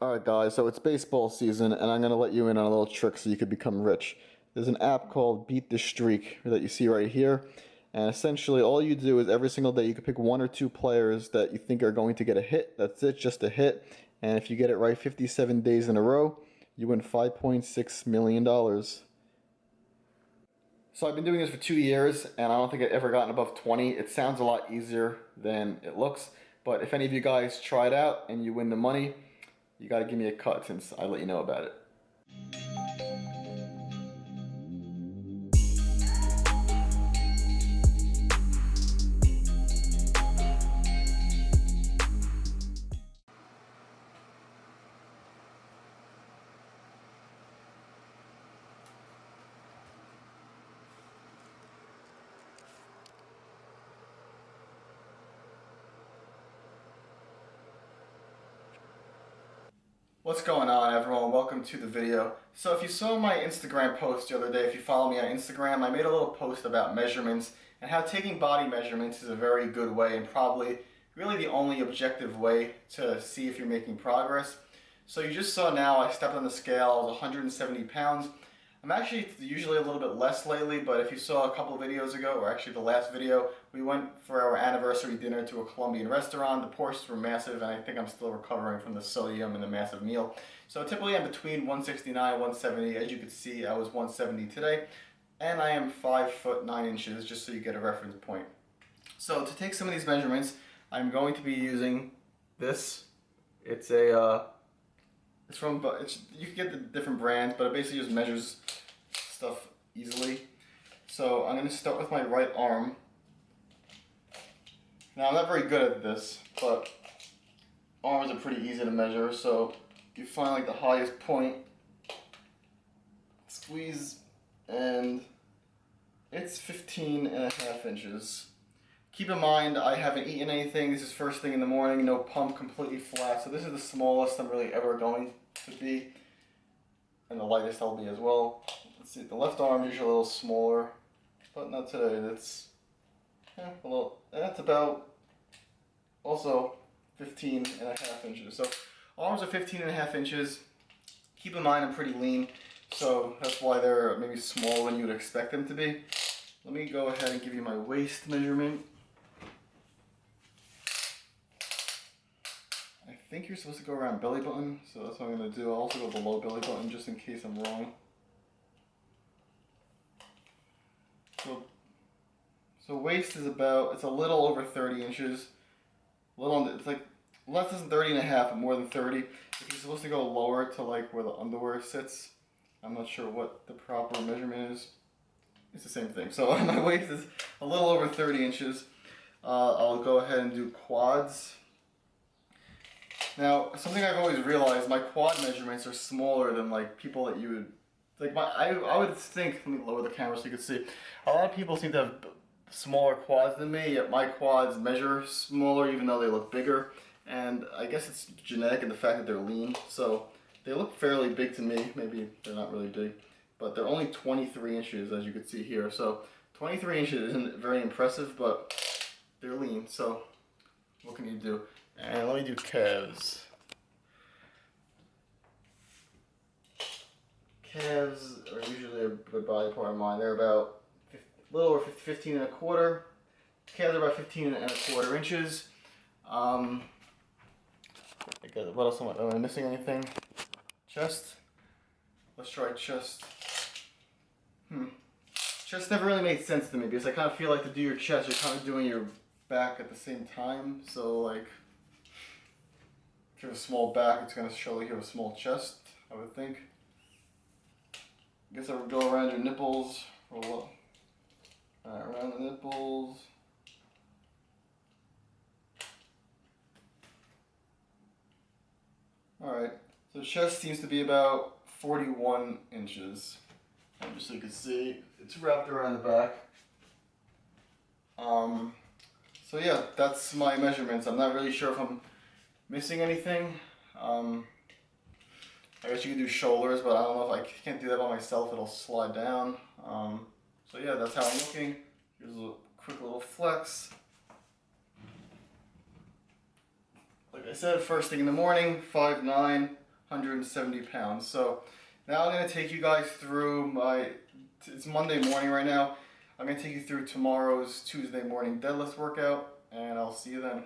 Alright guys, so it's baseball season and I'm going to let you in on a little trick so you could become rich. There's an app called Beat the Streak that you see right here. And essentially all you do is every single day you can pick one or two players that you think are going to get a hit. That's it, just a hit. And if you get it right 57 days in a row, you win $5.6 million. So I've been doing this for 2 years and I don't think I've ever gotten above 20. It sounds a lot easier than it looks. But if any of you guys try it out and you win the money, you gotta give me a cut since I let you know about it. What's going on, everyone? Welcome to the video. So if you saw my Instagram post the other day, if you follow me on Instagram, I made a little post about measurements and how taking body measurements is a very good way and probably really the only objective way to see if you're making progress. So you just saw now I stepped on the scale, I was 170 pounds. I'm actually usually a little bit less lately, but if you saw a couple of videos ago, or actually the last video, we went for our anniversary dinner to a Colombian restaurant. The portions were massive, and I think I'm still recovering from the sodium and the massive meal. So typically I'm between 169 and 170. As you can see, I was 170 today, and I am 5'9", just so you get a reference point. So to take some of these measurements, I'm going to be using this. It's a you can get the different brands, but it basically just measures stuff easily. So I'm going to start with my right arm. Now I'm not very good at this, but arms are pretty easy to measure. So you find like the highest point, squeeze, and it's 15.5 inches. Keep in mind, I haven't eaten anything. This is first thing in the morning, no pump, completely flat. So this is the smallest I'm really ever going to be, and the lightest I'll be as well. Let's see, the left arm is usually a little smaller, but not today. That's that's about also 15.5 inches. So arms are 15.5 inches. Keep in mind I'm pretty lean, so that's why they're maybe smaller than you would expect them to be. Let me go ahead and give you my waist measurement. I think you're supposed to go around belly button, so that's what I'm going to do. I'll also go below belly button just in case I'm wrong. So waist is about, it's a little over 30 inches. It's like less than 30.5, but more than 30. If you're supposed to go lower to like where the underwear sits, I'm not sure what the proper measurement is. It's the same thing. So my waist is a little over 30 inches. I'll go ahead and do quads. Now, something I've always realized, my quad measurements are smaller than like people that you would, like I would think, let me lower the camera so you can see. A lot of people seem to have smaller quads than me, yet my quads measure smaller even though they look bigger. And I guess it's genetic and the fact that they're lean. So they look fairly big to me. Maybe they're not really big, but they're only 23 inches as you can see here. So 23 inches isn't very impressive, but they're lean. So what can you do? And let me do calves. Calves are usually a good body part of mine. They're about a little over 15.25. Calves are about 15.25 inches. What else am I missing anything? Chest. Let's try chest. Chest never really made sense to me because I kind of feel like to do your chest, you're kind of doing your back at the same time. So like, if you have a small back, it's going to show like you have a small chest, I would think. I guess I would go around your nipples. Roll up. Alright, around the nipples. Alright, so chest seems to be about 41 inches. And just so you can see, it's wrapped around the back. So yeah, that's my measurements. I'm not really sure if I'm missing anything. I guess you can do shoulders, but I don't know if I can't do that by myself. It'll slide down. So yeah, that's how I'm looking. Here's a quick little flex. Like I said, first thing in the morning, 5'9", 170 pounds. So now I'm going to take you guys through it's Monday morning right now. I'm going to take you through tomorrow's Tuesday morning deadlift workout, and I'll see you then.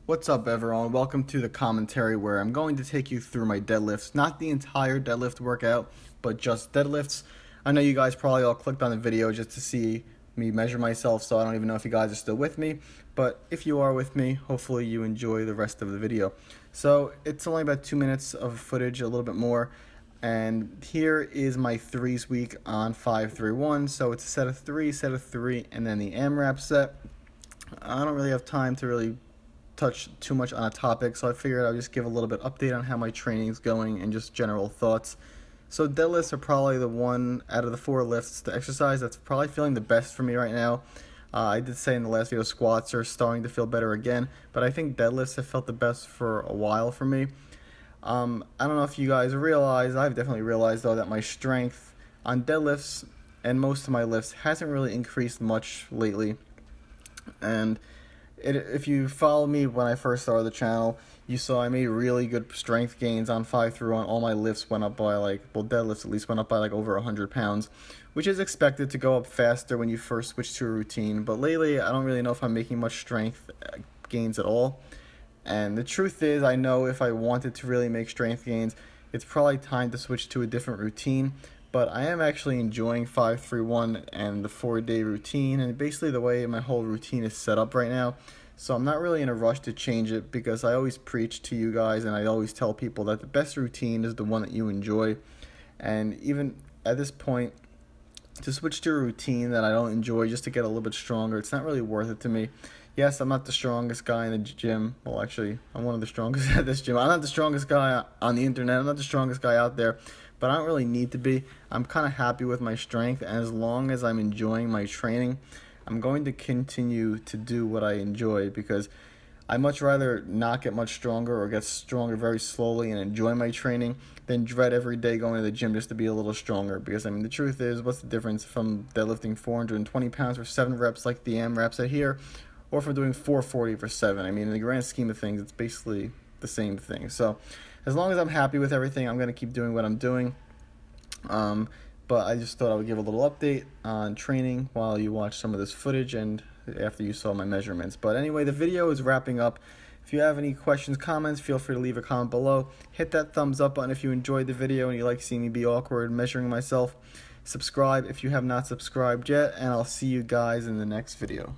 What's up, everyone? Welcome to the commentary where I'm going to take you through my deadlifts. Not the entire deadlift workout, but just deadlifts. I know you guys probably all clicked on the video just to see me measure myself, so I don't even know if you guys are still with me. But if you are with me, hopefully you enjoy the rest of the video. So it's only about 2 minutes of footage, a little bit more. And here is my threes week on 5-3-1. So it's a set of three, and then the AMRAP set. I don't really have time to really touch too much on a topic, so I figured I'll just give a little bit update on how my training's going and just general thoughts. So deadlifts are probably the one out of the 4 lifts, the exercise that's probably feeling the best for me right now. I did say in the last video squats are starting to feel better again, but I think deadlifts have felt the best for a while for me. I don't know if you guys realize, I've definitely realized though that my strength on deadlifts and most of my lifts hasn't really increased much lately. And if you follow me when I first started the channel, you saw I made really good strength gains on 5-3-1. All my lifts went up by deadlifts at least went up by over 100 pounds, which is expected to go up faster when you first switch to a routine. But lately, I don't really know if I'm making much strength gains at all. And the truth is, I know if I wanted to really make strength gains, it's probably time to switch to a different routine. But I am actually enjoying 5-3-1 and the 4-day routine, and basically the way my whole routine is set up right now. So I'm not really in a rush to change it, because I always preach to you guys and I always tell people that the best routine is the one that you enjoy. And even at this point, to switch to a routine that I don't enjoy just to get a little bit stronger, it's not really worth it to me. Yes, I'm not the strongest guy in the gym. Well, actually, I'm one of the strongest at this gym. I'm not the strongest guy on the internet. I'm not the strongest guy out there, but I don't really need to be. I'm kind of happy with my strength, and as long as I'm enjoying my training, I'm going to continue to do what I enjoy, because I'd much rather not get much stronger or get stronger very slowly and enjoy my training than dread every day going to the gym just to be a little stronger. Because, I mean, the truth is, what's the difference from deadlifting 420 pounds for 7 reps like the AMRAPs are here, or from doing 440 for 7? I mean, in the grand scheme of things, it's basically the same thing. So as long as I'm happy with everything, I'm going to keep doing what I'm doing. But I just thought I would give a little update on training while you watch some of this footage and after you saw my measurements. But anyway, the video is wrapping up. If you have any questions, comments, feel free to leave a comment below. Hit that thumbs up button if you enjoyed the video and you like seeing me be awkward measuring myself. Subscribe if you have not subscribed yet, and I'll see you guys in the next video.